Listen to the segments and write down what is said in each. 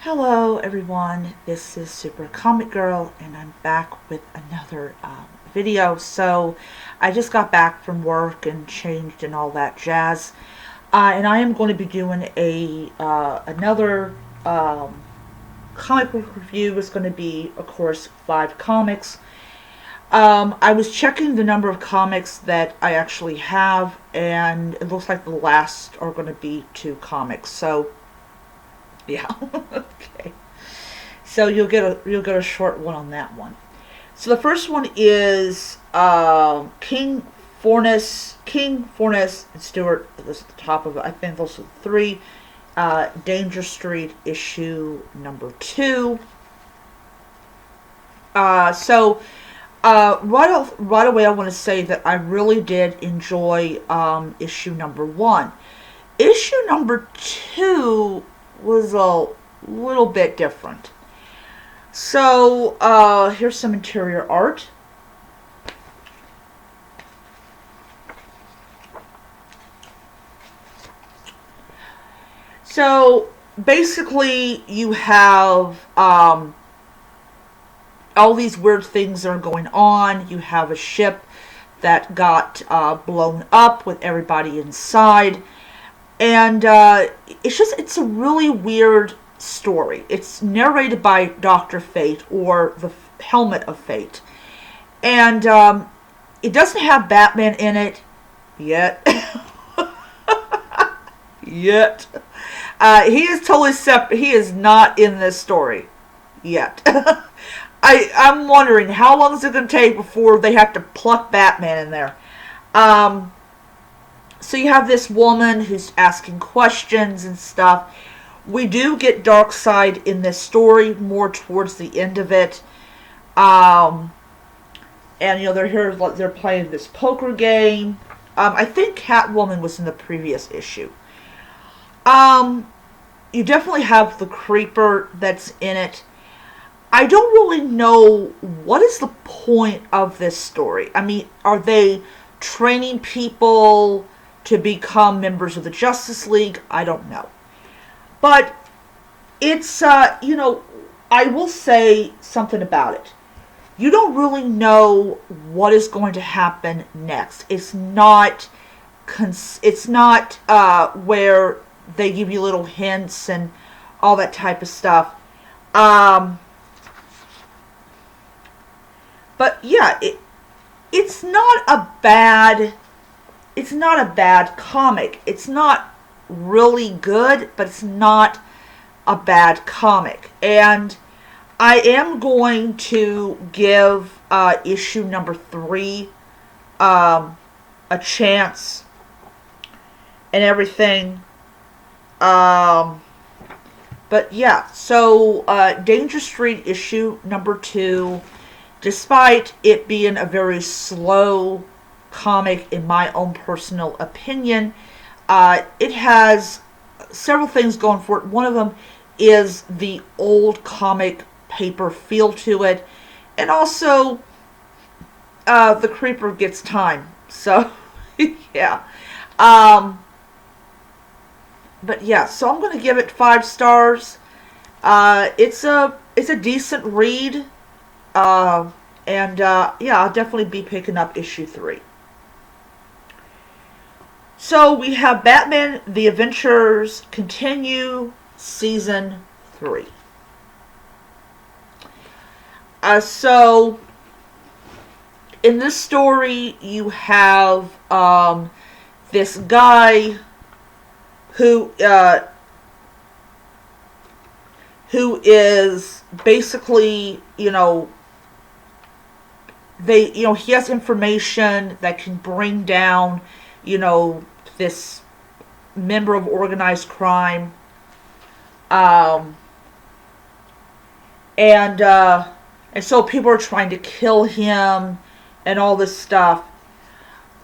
Hello everyone, this is Super Comic Girl and I'm back with another video. So I just got back from work and changed and all that jazz. And I am going to be doing another comic book review. It's going to be, of course, 5 comics. I was checking the number of comics that I actually have, and it looks like the last are going to be 2 comics. So yeah. Okay. So you'll get a short one on that one. So the first one is King Fornes and Stewart. This is the top of it. I think those are 3. Danger Street issue number 2. Right away, I want to say that I really did enjoy issue number 1. Issue number 2 was a little bit different. So, here's some interior art. So, basically, you have all these weird things that are going on. You have a ship that got blown up with everybody inside. And it's a really weird story. It's narrated by Dr. Fate, or the Helmet of Fate. And it doesn't have Batman in it yet. Yet. He is totally separate. He is not in this story yet. I'm wondering, how long is it going to take before they have to pluck Batman in there? So you have this woman who's asking questions and stuff. We do get Darkseid in this story more towards the end of it. And they're here, they're playing this poker game. I think Catwoman was in the previous issue. You definitely have the Creeper that's in it. I don't really know what is the point of this story. I mean, are they training people to become members of the Justice League? I don't know. But it's, I will say something about it. You don't really know what is going to happen next. It's not where they give you little hints and all that type of stuff. But yeah, it's not a bad comic. It's not really good, but it's not a bad comic. And I am going to give issue number 3 a chance and everything. But yeah, so Danger Street issue number 2, despite it being a very slow comic in my own personal opinion, it has several things going for it. One of them is the old comic paper feel to it, and also the Creeper gets time. So yeah, but yeah, so I'm going to give it 5 stars. It's a decent read, and yeah, I'll definitely be picking up issue 3. So we have Batman The Adventures Continue Season 3. So in this story you have this guy who is basically, he has information that can bring down, this member of organized crime. And so people are trying to kill him and all this stuff.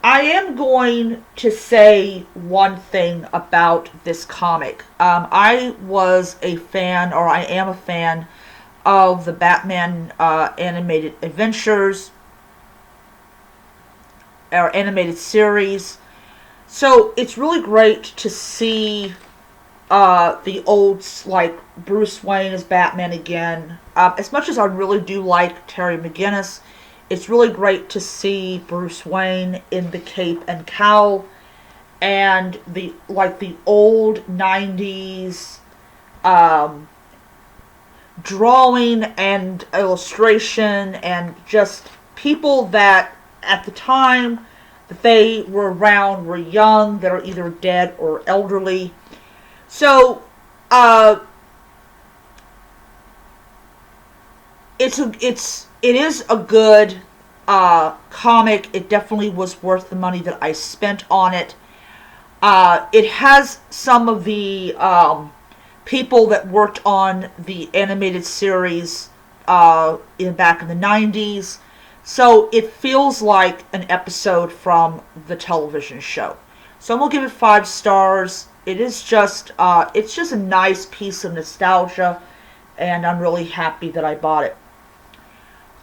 I am going to say one thing about this comic. I was a fan, or I am a fan, of the Batman animated adventures, or animated series. So it's really great to see the old, like, Bruce Wayne as Batman again. As much as I really do like Terry McGinnis, it's really great to see Bruce Wayne in the cape and cowl and the old 90s drawing and illustration, and just people that at the time that they were around were young, that are either dead or elderly. So it is a good comic. It definitely was worth the money that I spent on it. It has some of the people that worked on the animated series back in the 90s. So it feels like an episode from the television show. So I'm going to give it 5 stars. It is just, it's just a nice piece of nostalgia, and I'm really happy that I bought it.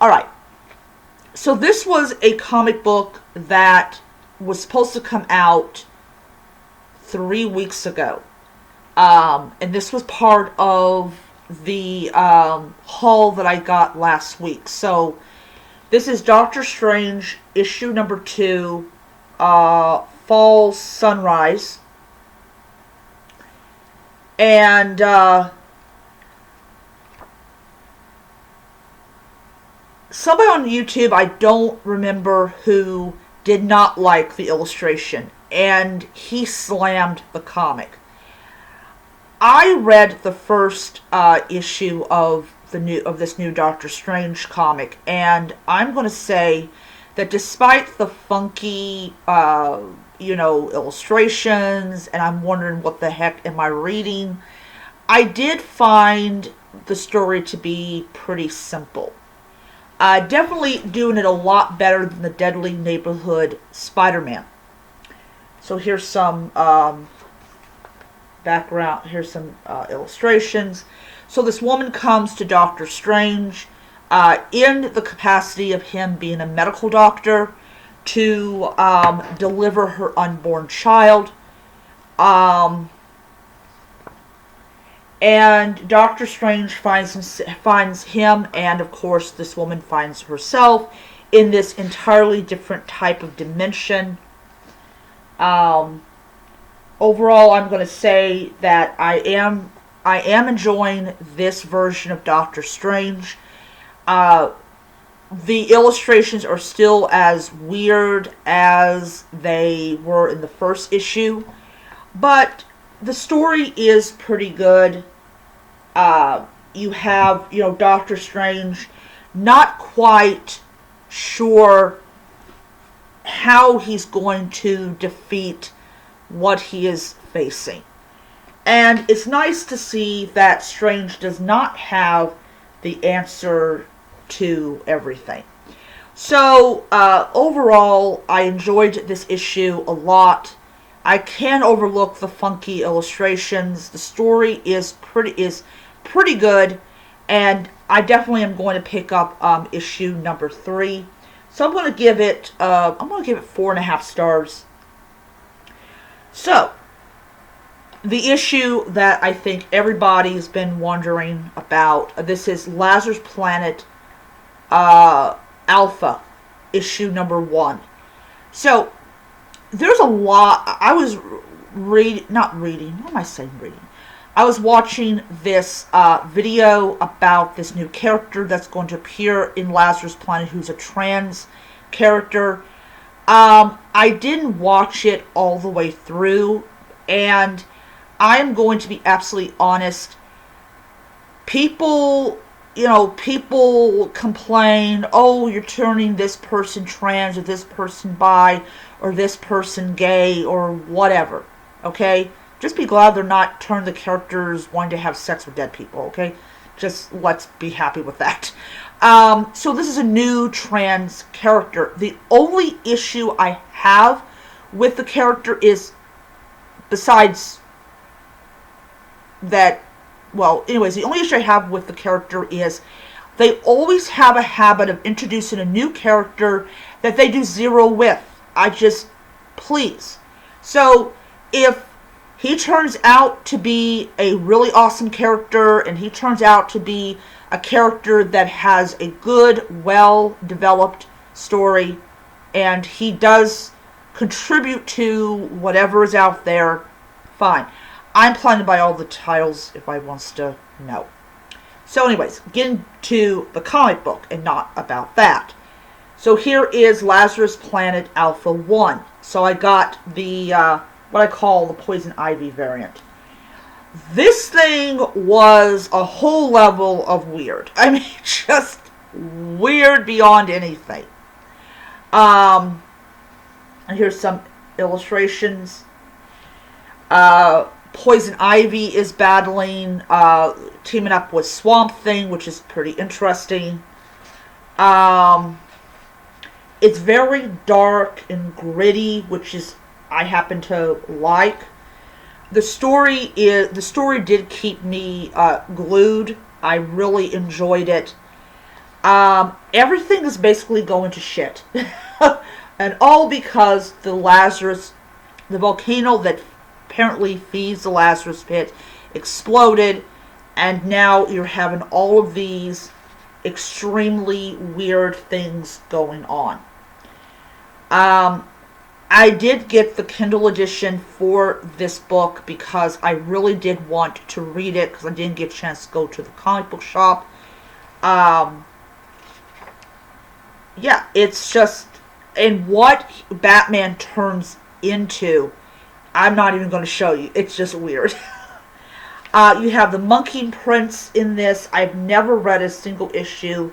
Alright, so this was a comic book that was supposed to come out 3 weeks ago. And this was part of the haul that I got last week. So this is Doctor Strange, issue number 2, Fall Sunrise. And somebody on YouTube, I don't remember who, did not like the illustration, and he slammed the comic. I read the first issue of this new Doctor Strange comic, and I'm going to say that despite the funky, illustrations, and I'm wondering what the heck am I reading, I did find the story to be pretty simple. Definitely doing it a lot better than the Deadly Neighborhood Spider-Man. So here's some background, here's some illustrations. So this woman comes to Doctor Strange in the capacity of him being a medical doctor to deliver her unborn child. And Doctor Strange finds him, and of course this woman finds herself in this entirely different type of dimension. Overall, I'm going to say that I am enjoying this version of Doctor Strange. The illustrations are still as weird as they were in the first issue, but the story is pretty good. You have, Doctor Strange not quite sure how he's going to defeat what he is facing. And it's nice to see that Strange does not have the answer to everything. So, overall, I enjoyed this issue a lot. I can overlook the funky illustrations. The story is pretty good, and I definitely am going to pick up issue number 3. So I'm going to give it 4.5 stars. So, the issue that I think everybody's been wondering about, this is Lazarus Planet Alpha, issue number 1. So, there's a lot. I was reading. I was watching this video about this new character that's going to appear in Lazarus Planet, who's a trans character. I didn't watch it all the way through, and I'm going to be absolutely honest. People complain, oh, you're turning this person trans, or this person bi, or this person gay, or whatever, okay? Just be glad they're not turning the characters wanting to have sex with dead people, okay? Just let's be happy with that. So this is a new trans character. The only issue I have with the character is, besides that, well, anyways, the only issue I have with the character is they always have a habit of introducing a new character that they do zero with. Please. So, if He turns out to be a really awesome character, and he turns out to be a character that has a good, well-developed story, and he does contribute to whatever is out there. Fine. I'm planning to buy all the titles if I wants to know. So anyways, getting to the comic book and not about that. So here is Lazarus Planet Alpha 1. So I got the, what I call the Poison Ivy variant. This thing was a whole level of weird. I mean, just weird beyond anything. And here's some illustrations. Poison Ivy is battling, teaming up with Swamp Thing, which is pretty interesting. It's very dark and gritty, which is I happen to like. The story did keep me glued. I really enjoyed it. Everything is basically going to shit, and all because the volcano that apparently feeds the Lazarus Pit exploded, and now you're having all of these extremely weird things going on. I did get the Kindle edition for this book because I really did want to read it because I didn't get a chance to go to the comic book shop. Yeah, it's just, and what Batman turns into, I'm not even going to show you. It's just weird. You have the Monkey Prince in this. I've never read a single issue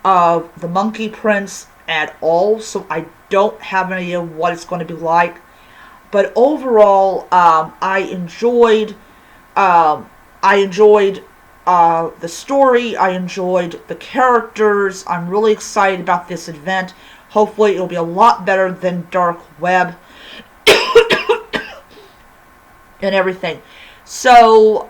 of the Monkey Prince at all, so I don't have any idea what it's going to be like. But overall, I enjoyed the story. I enjoyed the characters. I'm really excited about this event. Hopefully, it'll be a lot better than Dark Web and everything. So,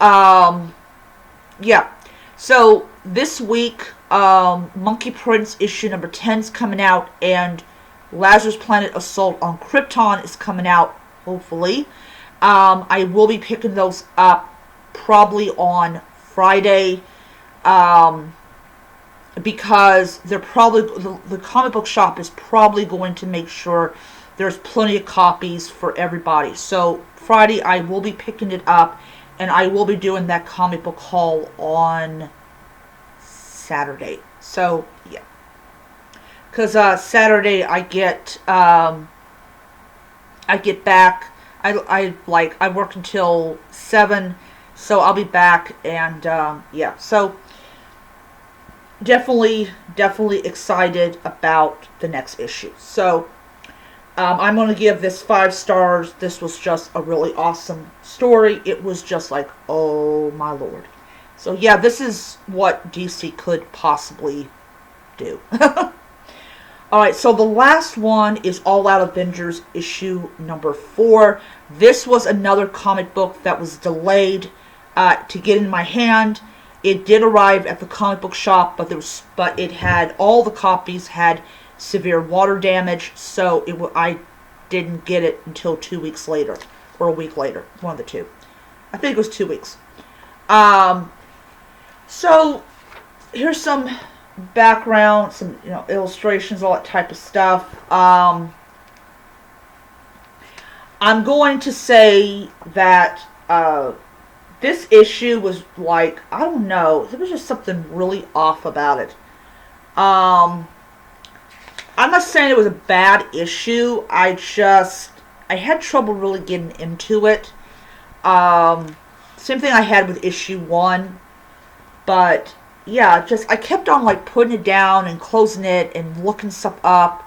yeah. So, this week, Monkey Prince issue number 10 is coming out, and Lazarus Planet Assault on Krypton is coming out, hopefully. I will be picking those up probably on Friday, because they're probably, the comic book shop is probably going to make sure there's plenty of copies for everybody. So, Friday I will be picking it up, and I will be doing that comic book haul on Saturday. So, yeah. Because Saturday I get back. I work until 7, so I'll be back, and yeah. So definitely excited about the next issue. So I'm going to give this 5 stars. This was just a really awesome story. It was just like, oh my lord. So yeah, this is what DC could possibly do. Alright, so the last one is All Out Avengers issue number 4. This was another comic book that was delayed to get in my hand. It did arrive at the comic book shop, but it had, all the copies had severe water damage, so I didn't get it until 2 weeks later, or a week later, one of the two. I think it was 2 weeks. So here's some background, some illustrations, all that type of stuff. I'm going to say that this issue was like, I don't know, there was just something really off about it. I'm not saying it was a bad issue. I had trouble really getting into it. Same thing I had with issue 1. But yeah, I kept on like putting it down and closing it and looking stuff up.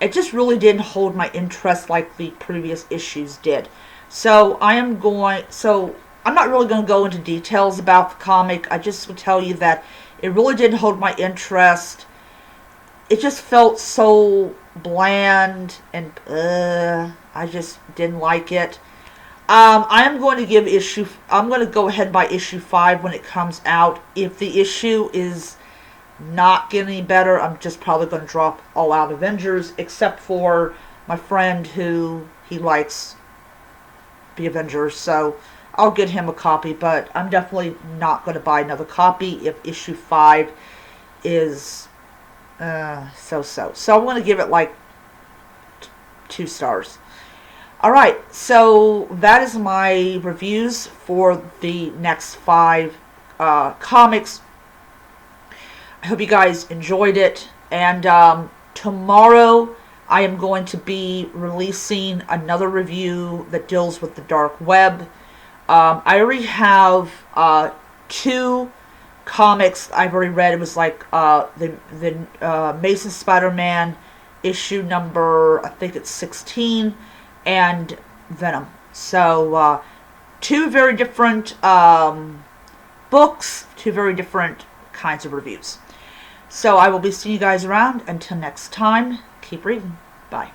It just really didn't hold my interest like the previous issues did. So I'm not really going to go into details about the comic. I just will tell you that it really didn't hold my interest. It just felt so bland, and I just didn't like it. I'm going to go ahead and buy issue 5 when it comes out. If the issue is not getting any better, I'm just probably going to drop All Out Avengers, except for my friend who he likes the Avengers, so I'll get him a copy, but I'm definitely not going to buy another copy if issue 5 is so-so. So I'm going to give it like 2 stars. Alright, so that is my reviews for the next 5 comics. I hope you guys enjoyed it, and tomorrow I am going to be releasing another review that deals with the dark web. I already have 2 comics I've already read. It was like the Amazing Spider-Man issue number, I think it's 16, and Venom. So 2 very different books, 2 very different kinds of reviews. So I will be seeing you guys around. Until next time, keep reading. Bye.